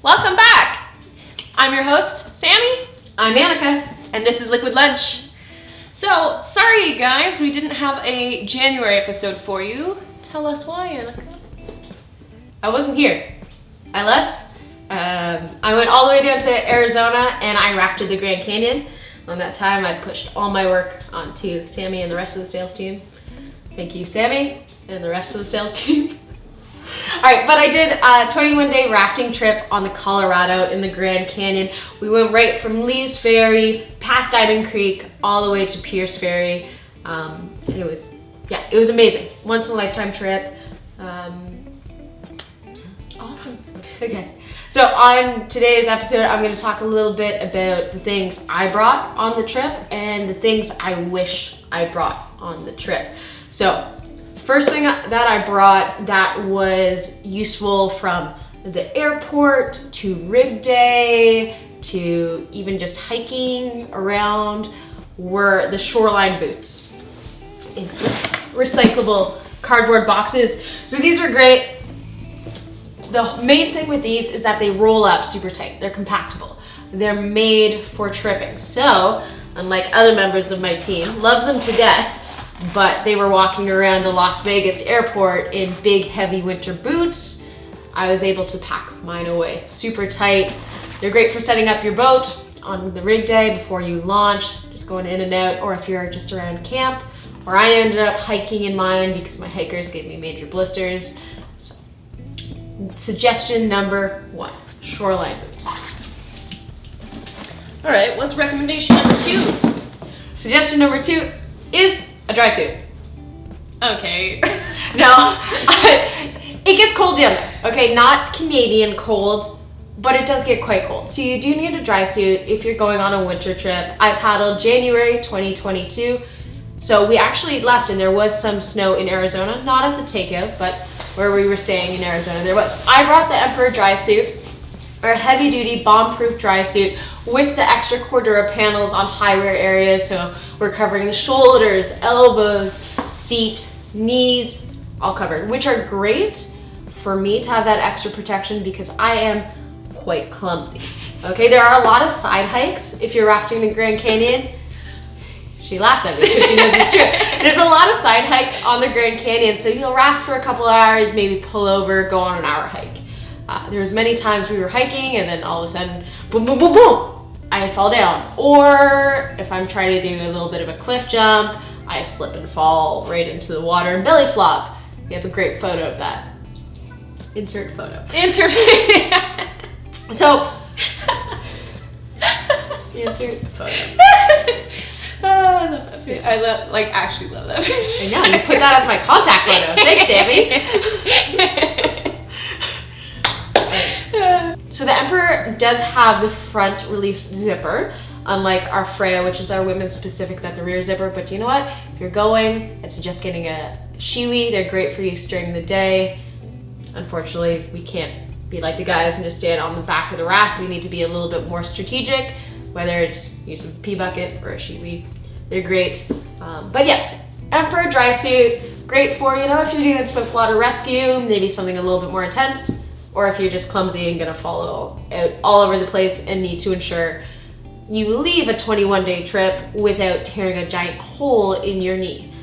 Welcome back! I'm your host, Sammy. I'm Annika. And this is Liquid Lunch. So, sorry guys, we didn't have a January episode for you. Tell us why, Annika. I wasn't here. I left. I went all the way down to Arizona and I rafted the Grand Canyon. On that time, I pushed all my work onto Sammy and the rest of the sales team. Thank you, Sammy, and the rest of the sales team. All right, but I did a 21-day rafting trip on the Colorado in the Grand Canyon. We went right from Lee's Ferry, past Diamond Creek, all the way to Pierce Ferry. And it was amazing. Once in a lifetime trip. Awesome. Okay, so on today's episode, I'm going to talk a little bit about the things I brought on the trip and the things I wish I brought on the trip. So, first thing that I brought that was useful from the airport to rig day to even just hiking around were the shoreline boots in recyclable cardboard boxes. So these are great. The main thing with these is that they roll up super tight. They're compactable. They're made for tripping. So, unlike other members of my team, love them to death, but they were walking around the Las Vegas airport in big, heavy winter boots. I was able to pack mine away super tight. They're great for setting up your boat on the rig day before you launch, just going in and out, or if you're just around camp. Or I ended up hiking in mine because my hikers gave me major blisters. So, suggestion number 1, shoreline boots. All right, what's recommendation number 2? Suggestion number 2 is a dry suit. Okay. No, it gets cold down there. Okay, not Canadian cold, but it does get quite cold. So you do need a dry suit if you're going on a winter trip. I paddled January 2022. So we actually left and there was some snow in Arizona, not at the takeout, but where we were staying in Arizona there was. I brought the Emperor dry suit, our heavy duty bomb-proof dry suit with the extra Cordura panels on high wear areas. So we're covering the shoulders, elbows, seat, knees, all covered, which are great for me to have that extra protection because I am quite clumsy. Okay, there are a lot of side hikes if you're rafting the Grand Canyon. She laughs at me because she knows it's true. There's a lot of side hikes on the Grand Canyon, so you'll raft for a couple of hours, maybe pull over, go on an hour hike. There was many times we were hiking and then all of a sudden, boom, boom, boom, boom, I fall down. Or if I'm trying to do a little bit of a cliff jump, I slip and fall right into the water and belly flop. We have a great photo of that. Insert photo. Insert. So, insert photo. Oh, I love that picture. I actually love that picture. I know, you put that as my contact photo. Thanks, Sammy. So the Emperor does have the front relief zipper, unlike our Freya, which is our women's specific, that the rear zipper. But you know what? If you're going, I'd suggest getting a Shiwi. They're great for use during the day. Unfortunately, we can't be like the guys and just stand on the back of the raft. So we need to be a little bit more strategic, whether it's use a pea bucket or a Shiwi. They're great. But yes, Emperor dry suit, great for, if you're doing swiftwater rescue, maybe something a little bit more intense, or if you're just clumsy and gonna follow out all over the place and need to ensure you leave a 21-day trip without tearing a giant hole in your knee.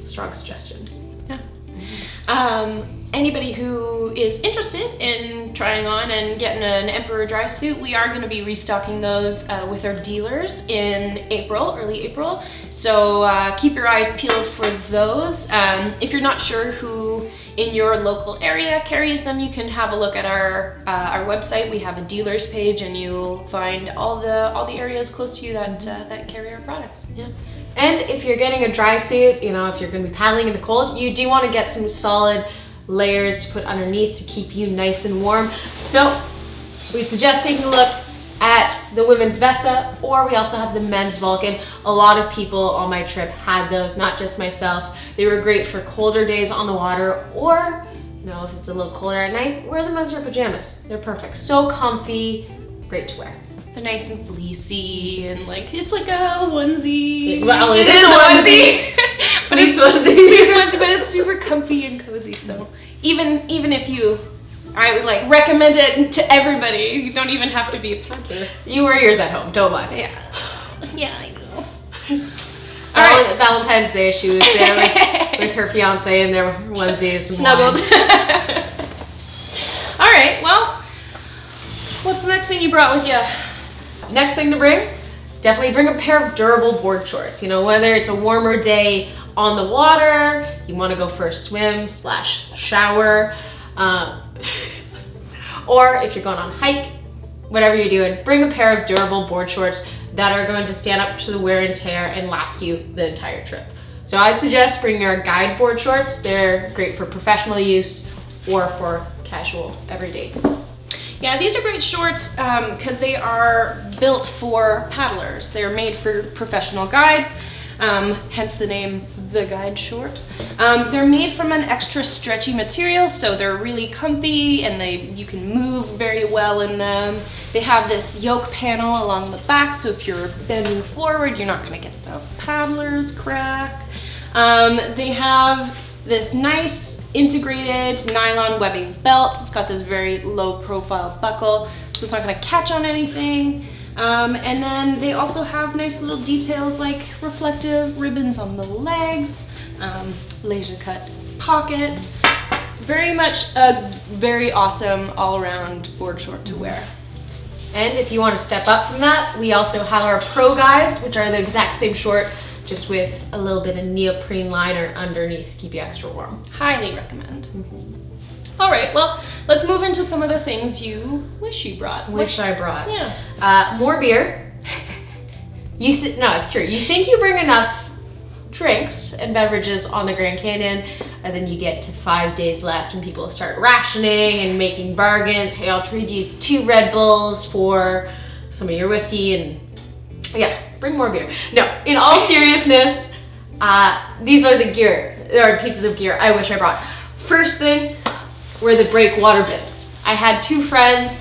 Strong suggestion. Yeah. Anybody who is interested in trying on and getting an Emperor dry suit, we are going to be restocking those with our dealers in early April. So keep your eyes peeled for those. If you're not sure who in your local area carries them, you can have a look at our website. We have a dealers page, and you'll find all the areas close to you that carry our products. Yeah. And if you're getting a dry suit, if you're going to be paddling in the cold, you do want to get some solid layers to put underneath to keep you nice and warm. So we'd suggest taking a look at the women's Vesta, or we also have the men's Vulcan. A lot of people on my trip had those, not just myself. They were great for colder days on the water, or if it's a little colder at night, wear them as your pajamas. They're perfect. So comfy, great to wear. They're nice and fleecy, and it's like a onesie. Well, it is a onesie. But it's onesie, but it's super comfy and cozy. So even if you I would like recommend it to everybody. You don't even have to be a paddler. You wear yours at home, don't lie. Yeah, I know. All right. Valentine's Day, she was there with her fiance in their onesies and snuggled. All right, well, what's the next thing you brought with you? Next thing to bring, definitely bring a pair of durable board shorts. You know, whether it's a warmer day on the water, you want to go for a swim / shower, or if you're going on a hike, whatever you're doing, bring a pair of durable board shorts that are going to stand up to the wear and tear and last you the entire trip. So I suggest bringing our guide board shorts. They're great for professional use or for casual everyday. Yeah, these are great shorts because they are built for paddlers. They're made for professional guides, hence the name The Guide Short. They're made from an extra stretchy material, so they're really comfy and you can move very well in them. They have this yoke panel along the back, so if you're bending forward, you're not gonna get the paddler's crack. They have this nice integrated nylon webbing belt. It's got this very low profile buckle, so it's not gonna catch on anything. And then they also have nice little details like reflective ribbons on the legs, laser cut pockets. Very much a very awesome all around board short to wear. And if you want to step up from that, we also have our Pro Guides, which are the exact same short, just with a little bit of neoprene liner underneath to keep you extra warm. Highly recommend. All right, well, let's move into some of the things you wish you brought. I brought. Yeah. More beer. No, it's true. You think you bring enough drinks and beverages on the Grand Canyon, and then you get to 5 days left and people start rationing and making bargains. Hey, I'll trade you 2 Red Bulls for some of your whiskey, and yeah, bring more beer. No, in all seriousness, these are the gear. There are pieces of gear I wish I brought. First thing were the breakwater bibs. I had 2 friends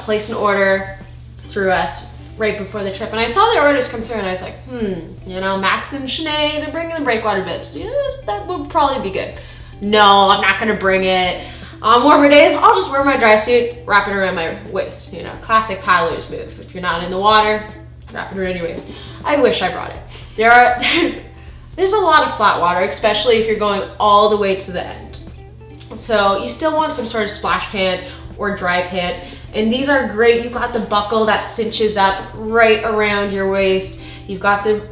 place an order through us right before the trip, and I saw their orders come through, and I was like, you know, Max and Sinead, they're bringing the breakwater bibs. You know, that would probably be good. No, I'm not gonna bring it. On warmer days, I'll just wear my dry suit, wrap it around my waist. You know, classic paddler's move. If you're not in the water, wrap it around your waist. I wish I brought it. There's a lot of flat water, especially if you're going all the way to the end. So you still want some sort of splash pant or dry pant. And these are great. You've got the buckle that cinches up right around your waist. You've got the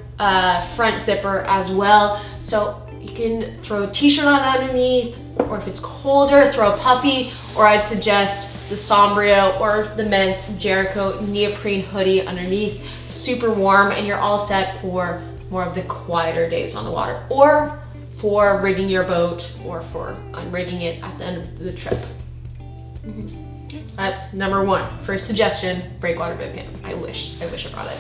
front zipper as well. So you can throw a t-shirt on underneath, or if it's colder, throw a puffy, or I'd suggest the Sombrio or the men's Jericho neoprene hoodie underneath. Super warm, and you're all set for more of the quieter days on the water, or for rigging your boat, or for unrigging it at the end of the trip. That's number 1. First suggestion, breakwater bib pant. I wish I brought it.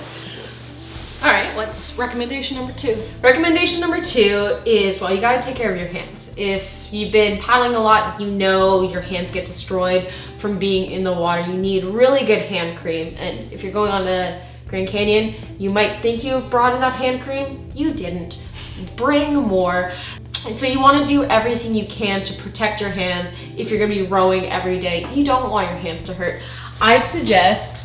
All right, what's recommendation number 2? Recommendation number 2 is, well, you gotta take care of your hands. If you've been paddling a lot, you know your hands get destroyed from being in the water. You need really good hand cream, and if you're going on the Grand Canyon, you might think you've brought enough hand cream. You didn't. Bring more. And so you want to do everything you can to protect your hands if you're going to be rowing every day. You don't want your hands to hurt. I'd suggest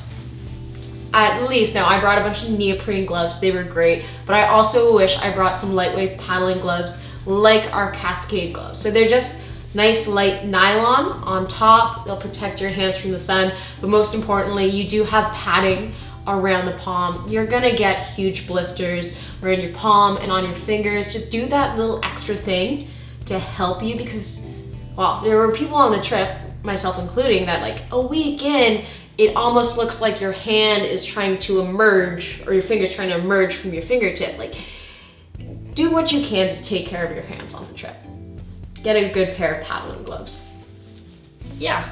at least, now I brought a bunch of neoprene gloves, they were great, but I also wish I brought some lightweight paddling gloves like our Cascade gloves. So they're just nice light nylon on top. They'll protect your hands from the sun, but most importantly, you do have padding around the palm. You're gonna get huge blisters around your palm and on your fingers. Just do that little extra thing to help you, because, well, there were people on the trip, myself including, that like a week in, it almost looks like your hand is trying to emerge, or your finger's trying to emerge from your fingertip. Like, do what you can to take care of your hands on the trip. Get a good pair of paddling gloves. Yeah.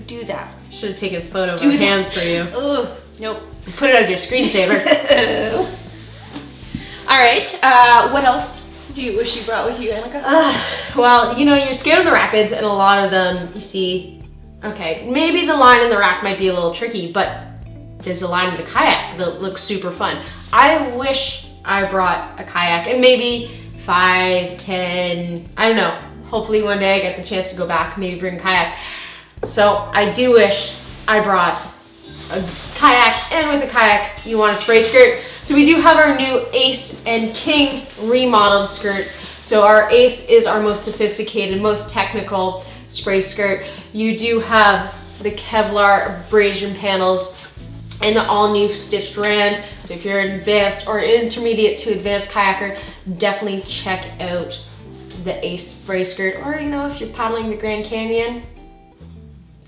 Do that. Should have taken a photo of our hands for you. Ugh. Nope. Put it as your screensaver. All right. What else do you wish you brought with you, Annika? Well, you know, you're scared of the rapids, and a lot of them you see, okay, maybe the line in the raft might be a little tricky, but there's a line in the kayak that looks super fun. I wish I brought a kayak, and maybe 5, 10, I don't know. Hopefully one day I get the chance to go back, maybe bring a kayak. So I do wish I brought a kayak, and with a kayak you want a spray skirt. So we do have our new Ace and King remodeled skirts. So our Ace is our most sophisticated, most technical spray skirt. You do have the Kevlar abrasion panels and the all new stitched rand. So if you're an advanced or intermediate to advanced kayaker, definitely check out the Ace spray skirt. Or if you're paddling the Grand Canyon,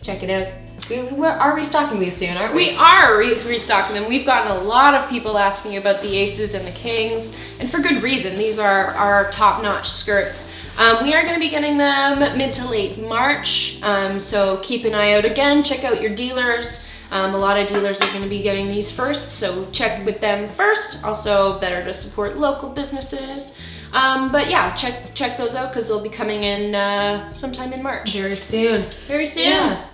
check it out. We are restocking these soon, aren't we? We are restocking them. We've gotten a lot of people asking about the Aces and the Kings, and for good reason. These are our top-notch skirts. We are going to be getting them mid to late March, so keep an eye out. Again, check out your dealers. A lot of dealers are going to be getting these first, so check with them first. Also, better to support local businesses. But yeah, check those out because they'll be coming in sometime in March. Very soon. Very soon. Yeah.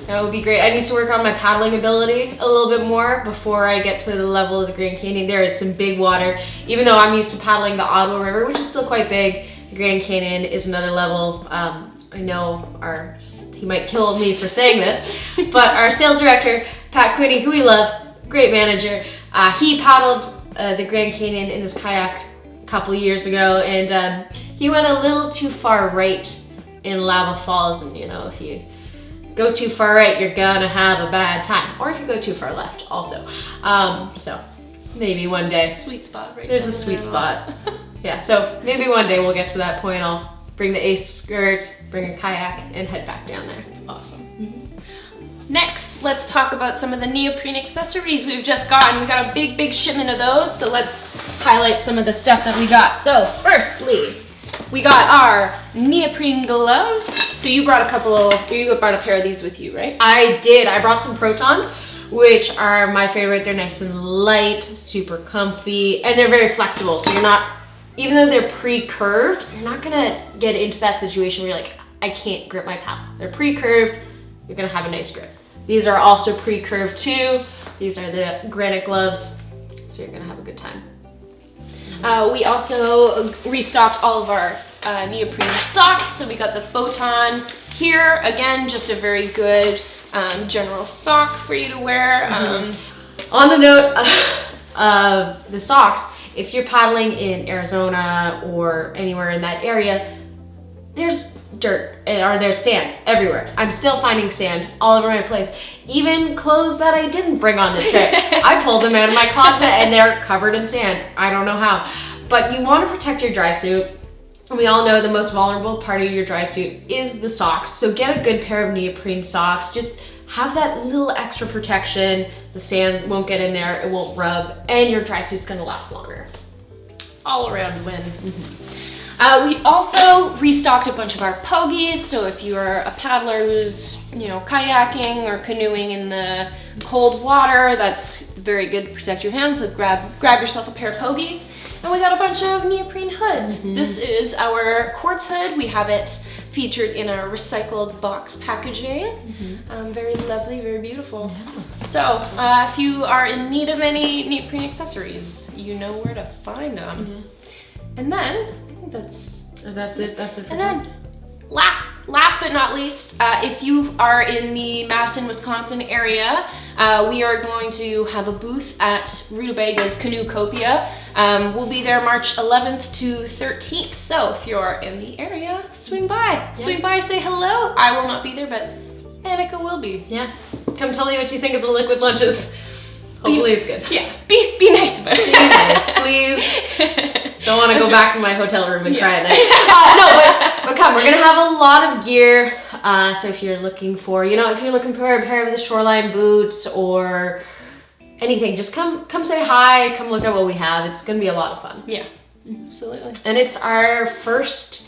That would be great. I need to work on my paddling ability a little bit more before I get to the level of the Grand Canyon. There is some big water. Even though I'm used to paddling the Ottawa River, which is still quite big, the Grand Canyon is another level. I know he might kill me for saying this, but our sales director, Pat Quinney, who we love, great manager, he paddled the Grand Canyon in his kayak a couple years ago, and he went a little too far right in Lava Falls, and if you go too far right, you're gonna have a bad time. Or if you go too far left, also. So maybe one day. Sweet spot right There's a sweet spot. Yeah, so maybe one day we'll get to that point. I'll bring the Ace skirt, bring a kayak, and head back down there. Awesome. Next, let's talk about some of the neoprene accessories we've just gotten. We got a big shipment of those, so let's highlight some of the stuff that we got. So firstly, we got our neoprene gloves. So you brought a pair of these with you, right? I did. I brought some Protons, which are my favorite. They're nice and light, super comfy, and they're very flexible. So you're not, even though they're pre-curved, you're not gonna get into that situation where you're like, I can't grip my paddle. They're pre-curved, you're gonna have a nice grip. These are also pre-curved too. These are the granite gloves, so you're gonna have a good time. We also restocked all of our neoprene socks. So we got the Photon here. Again, just a very good general sock for you to wear. On the note of the socks, if you're paddling in Arizona or anywhere in that area, there's dirt or there's sand everywhere. I'm still finding sand all over my place. Even clothes that I didn't bring on the trip. I pulled them out of my closet and they're covered in sand. I don't know how. But you want to protect your dry suit. We all know the most vulnerable part of your dry suit is the socks. So get a good pair of neoprene socks. Just have that little extra protection. The sand won't get in there, it won't rub, and your dry suit's gonna last longer. All around win. We also restocked a bunch of our pogies, so if you're a paddler who's, kayaking or canoeing in the cold water, that's very good to protect your hands, so grab yourself a pair of pogies. And we got a bunch of neoprene hoods. This is our quartz hood. We have it featured in our recycled box packaging. Very lovely, very beautiful. Yeah. So if you are in need of any neoprene accessories, you know where to find them. And then, I think that's it. That's it. And then, last but not least, if you are in the Madison, Wisconsin area, we are going to have a booth at Rutabaga's Canoecopia. We'll be there March 11th to 13th. So if you're in the area, swing by. Yeah. Swing by, say hello. I will not be there, but Annika will be. Yeah. Come tell me what you think of the liquid lunches. Hopefully it's good. Yeah. Be nice about it. Be nice, please. Don't want to go back to my hotel room and cry at night. But come, we're gonna have a lot of gear. So if you're looking for, if you're looking for a pair of the Shoreline boots or anything, just come say hi. Come look at what we have. It's gonna be a lot of fun. Yeah, absolutely. And it's our first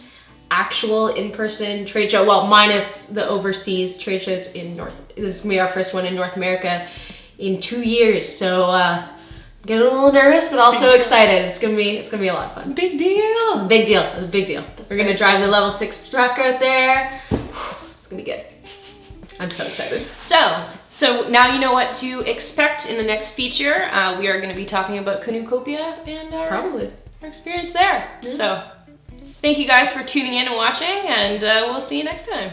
actual in-person trade show. Well, minus the overseas trade shows this is gonna be our first one in North America in 2 years. So. Getting a little nervous, but also excited. It's gonna be a lot of fun. It's a big deal. It's a big deal. It's a big deal. We're gonna drive the level 6 truck out there. It's gonna be good. I'm so excited. So now you know what to expect in the next feature. We are gonna be talking about Canoecopia and our experience there. So thank you guys for tuning in and watching, and we'll see you next time.